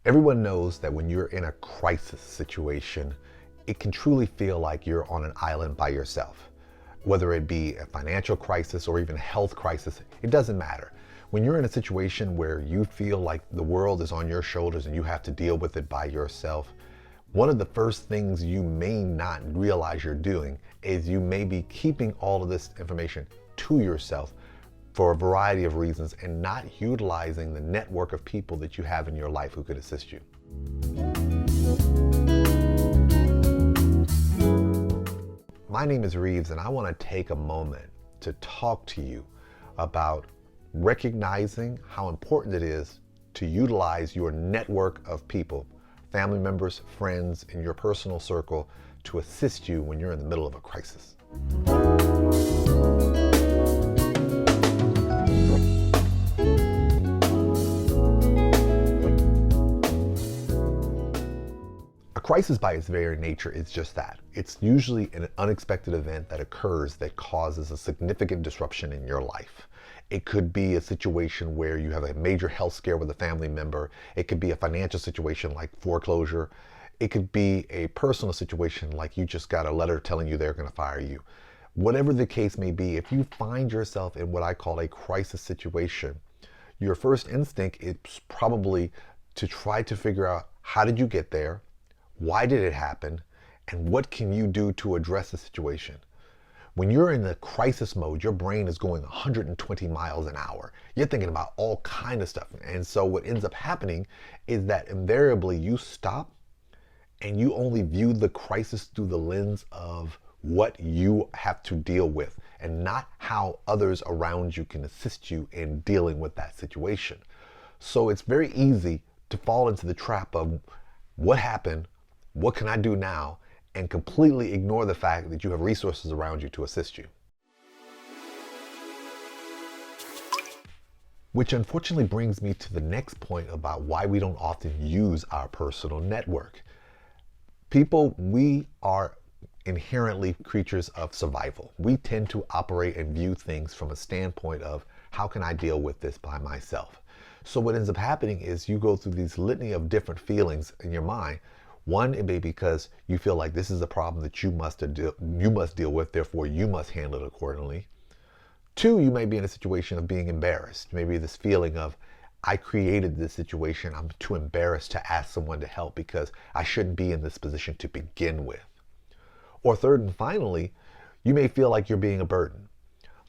Everyone knows that when you're in a crisis situation, it can truly feel like you're on an island by yourself. Whether it be a financial crisis or even a health crisis, it doesn't matter. When you're in a situation where you feel like the world is on your shoulders and you have to deal with it by yourself, one of the first things you may not realize you're doing is you may be keeping all of this information to yourself for a variety of reasons and not utilizing the network of people that you have in your life who could assist you. My name is Reeves, and I want to take a moment to talk to you about recognizing how important it is to utilize your network of people, family members, friends, in your personal circle to assist you when you're in the middle of a crisis. A crisis by its very nature is just that. It's usually an unexpected event that occurs that causes a significant disruption in your life. It could be a situation where you have a major health scare with a family member. It could be a financial situation like foreclosure. It could be a personal situation like you just got a letter telling you they're going to fire you. Whatever the case may be, if you find yourself in what I call a crisis situation, your first instinct is probably to try to figure out, how did you get there? Why did it happen? And what can you do to address the situation? When you're in the crisis mode, your brain is going 120 miles an hour. You're thinking about all kinds of stuff. And so what ends up happening is that invariably you stop and you only view the crisis through the lens of what you have to deal with and not how others around you can assist you in dealing with that situation. So it's very easy to fall into the trap of what happened, what can I do now, and completely ignore the fact that you have resources around you to assist you. Which unfortunately brings me to the next point about why we don't often use our personal network. People, we are inherently creatures of survival. We tend to operate and view things from a standpoint of, how can I deal with this by myself? So what ends up happening is you go through these litany of different feelings in your mind. One, it may be because you feel like this is a problem that you must deal with, therefore you must handle it accordingly. Two, you may be in a situation of being embarrassed. Maybe this feeling of, I created this situation, I'm too embarrassed to ask someone to help because I shouldn't be in this position to begin with. Or third and finally, you may feel like you're being a burden.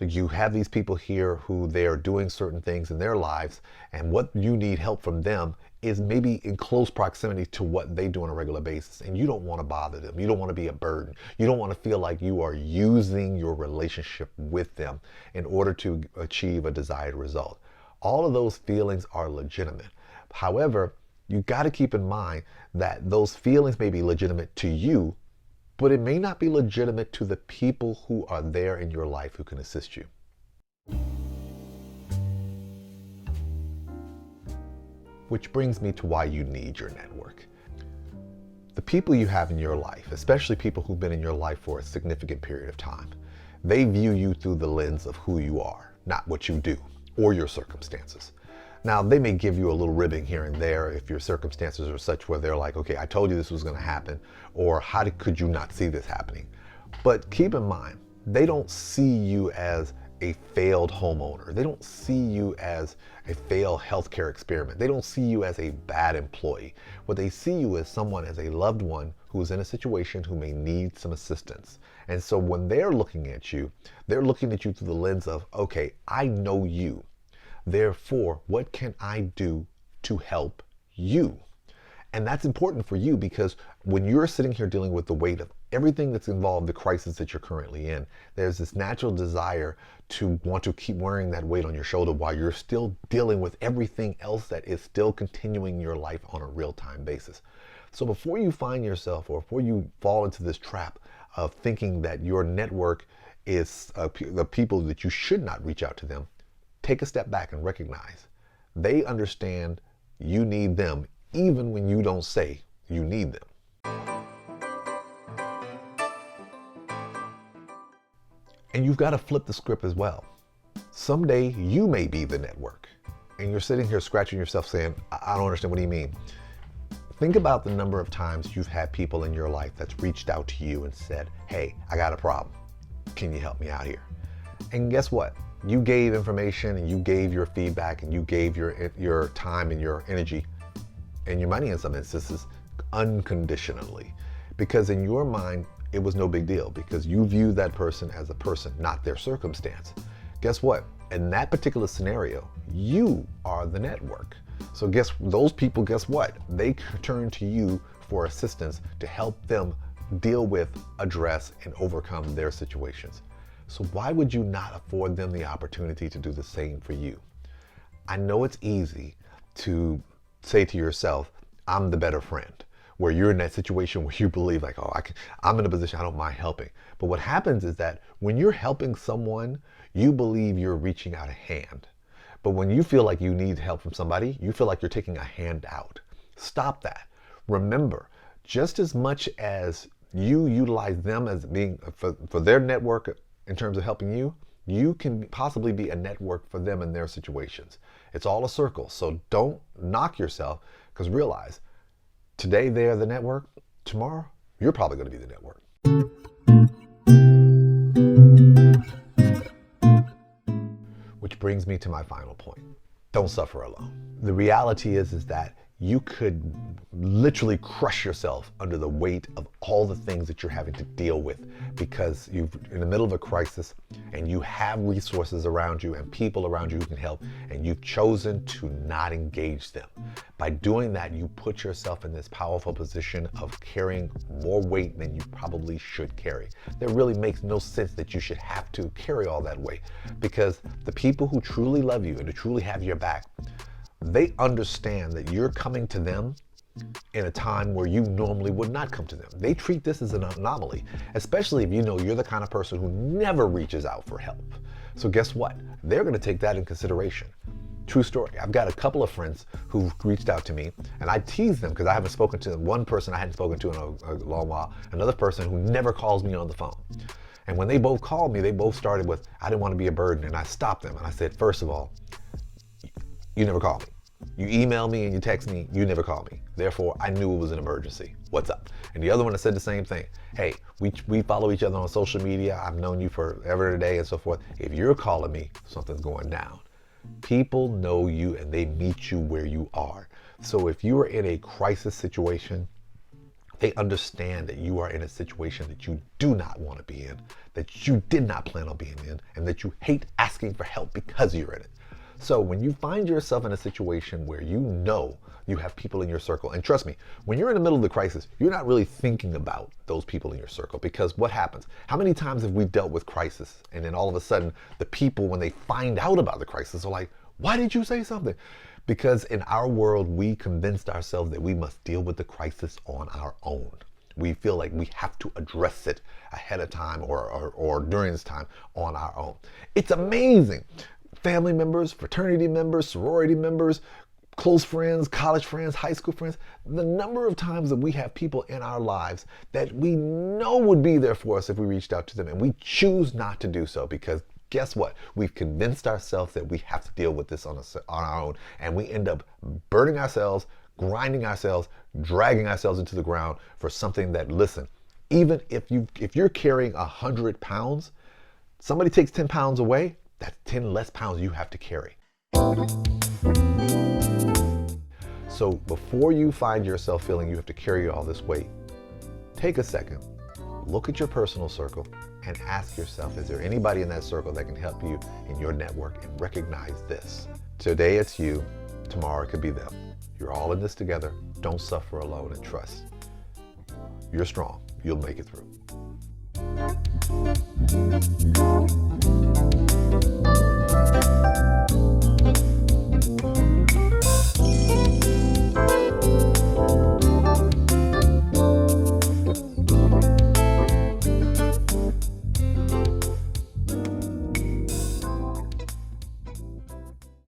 Like you have these people here who they are doing certain things in their lives, and what you need help from them is maybe in close proximity to what they do on a regular basis, and you don't want to bother them. You don't want to be a burden. You don't want to feel like you are using your relationship with them in order to achieve a desired result. All of those feelings are legitimate. However, you got to keep in mind that those feelings may be legitimate to you, but it may not be legitimate to the people who are there in your life who can assist you. Which brings me to why you need your network. The people you have in your life, especially people who've been in your life for a significant period of time, they view you through the lens of who you are, not what you do or your circumstances. Now, they may give you a little ribbing here and there if your circumstances are such where they're like, okay, I told you this was going to happen, or could you not see this happening? But keep in mind, they don't see you as a failed homeowner. They don't see you as a failed healthcare experiment. They don't see you as a bad employee. What they see you as someone, as a loved one who's in a situation who may need some assistance. And so when they're looking at you, they're looking at you through the lens of, okay, I know you. Therefore, what can I do to help you? And that's important for you because when you're sitting here dealing with the weight of everything that's involved, the crisis that you're currently in, there's this natural desire to want to keep wearing that weight on your shoulder while you're still dealing with everything else that is still continuing your life on a real-time basis. So before you find yourself, or before you fall into this trap of thinking that your network is the people that you should not reach out to them, take a step back and recognize they understand you need them even when you don't say you need them. And you've got to flip the script as well. Someday you may be the network and you're sitting here scratching yourself saying, I don't understand, what do you mean? Think about the number of times you've had people in your life that's reached out to you and said, hey, I got a problem. Can you help me out here? And guess what? You gave information and you gave your feedback and you gave your time and your energy and your money in some instances unconditionally. Because in your mind, it was no big deal because you view that person as a person, not their circumstance. Guess what? In that particular scenario, you are the network. So those people, guess what? They turn to you for assistance to help them deal with, address, and overcome their situations. So why would you not afford them the opportunity to do the same for you? I know it's easy to say to yourself, I'm the better friend, where you're in that situation where you believe like, oh, I'm in a position I don't mind helping. But what happens is that when you're helping someone, you believe you're reaching out a hand. But when you feel like you need help from somebody, you feel like you're taking a hand out. Stop that. Remember, just as much as you utilize them as being for their network in terms of helping you, you can possibly be a network for them in their situations. It's all a circle. So don't knock yourself, because realize today they're the network, tomorrow you're probably going to be the network. Which brings me to my final point. Don't suffer alone. The reality is that you could literally crush yourself under the weight of all the things that you're having to deal with because you're in the middle of a crisis and you have resources around you and people around you who can help, and you've chosen to not engage them. By doing that, you put yourself in this powerful position of carrying more weight than you probably should carry. That really makes no sense that you should have to carry all that weight, because the people who truly love you and who truly have your back, they understand that you're coming to them in a time where you normally would not come to them. They treat this as an anomaly, especially if you know you're the kind of person who never reaches out for help. So guess what? They're going to take that in consideration. True story. I've got a couple of friends who've reached out to me, and I tease them because I haven't spoken to them. One person I hadn't spoken to in a long while, another person who never calls me on the phone. And when they both called me, they both started with, I didn't want to be a burden, and I stopped them. And I said, first of all, you never call me. You email me and you text me, you never call me. Therefore, I knew it was an emergency. What's up? And the other one that said the same thing. Hey, we follow each other on social media. I've known you forever today and so forth. If you're calling me, something's going down. People know you and they meet you where you are. So if you are in a crisis situation, they understand that you are in a situation that you do not want to be in, that you did not plan on being in, and that you hate asking for help because you're in it. So when you find yourself in a situation where you know you have people in your circle, and trust me, when you're in the middle of the crisis, you're not really thinking about those people in your circle, because what happens? How many times have we dealt with crisis and then all of a sudden the people, when they find out about the crisis, are like, why did you say something? Because in our world, we convinced ourselves that we must deal with the crisis on our own. We feel like we have to address it ahead of time or during this time on our own. It's amazing. Family members, fraternity members, sorority members, close friends, college friends, high school friends, the number of times that we have people in our lives that we know would be there for us if we reached out to them, and we choose not to do so because guess what? We've convinced ourselves that we have to deal with this on our own, and we end up burning ourselves, grinding ourselves, dragging ourselves into the ground for something that, listen, even if you're carrying 100 pounds, somebody takes 10 pounds away, that's 10 less pounds you have to carry. So before you find yourself feeling you have to carry all this weight, take a second, look at your personal circle, and ask yourself, is there anybody in that circle that can help you in your network? And recognize this. Today it's you, tomorrow it could be them. You're all in this together. Don't suffer alone, and trust. You're strong. You'll make it through.